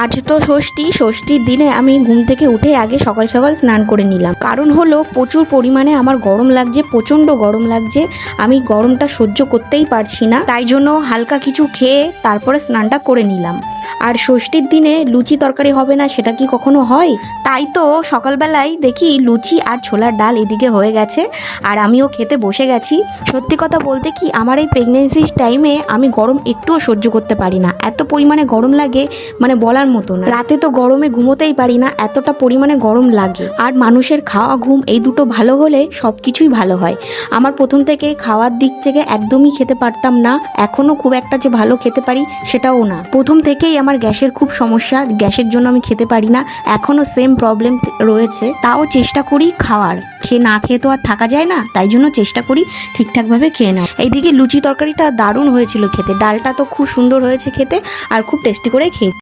আজ তো ষষ্ঠী। ষষ্ঠীর দিনে আমি ঘুম থেকে উঠে আগে সকাল সকাল স্নান করে নিলাম। কারণ হলো প্রচুর পরিমাণে আমার গরম লাগছে, প্রচণ্ড গরম লাগছে। আমি গরমটা সহ্য করতেই পারছি না, তাই জন্য হালকা কিছু খেয়ে তারপরে স্নানটা করে নিলাম। আর ষষ্ঠীর দিনে লুচি তরকারি হবে না, সেটা কি কখনো হয়? তাই তো সকালবেলায় দেখি লুচি আর ছোলার ডাল এদিকে হয়ে গেছে, আর আমিও খেতে বসে গেছি। সত্যি কথা বলতে কি, আমার এই প্রেগনেন্সির টাইমে আমি গরম একটুও সহ্য করতে পারি না। এত পরিমাণে গরম লাগে, মানে বলার মতো না। রাতে তো গরমে ঘুমোতেই পারি না, এতটা পরিমাণে গরম লাগে। আর মানুষের খাওয়া ঘুম এই দুটো ভালো হলে সব কিছুই ভালো হয়। আমার প্রথম থেকে খাওয়ার দিক থেকে একদমই খেতে পারতাম না, এখনও খুব একটা যে ভালো খেতে পারি সেটাও না। প্রথম থেকেই আমার গ্যাসের খুব সমস্যা, গ্যাসের জন্য আমি খেতে পারি না, এখনও সেম প্রবলেম রয়েছে। তাও চেষ্টা করি খাওয়ার, না খেয়ে তো আর থাকা যায় না, তাই জন্য চেষ্টা করি ঠিকঠাকভাবে খেয়ে নাও। এইদিকে লুচি তরকারিটা দারুণ হয়েছিল খেতে, ডালটা তো খুব সুন্দর হয়েছে খেতে, আর খুব টেস্টি করে খেয়ে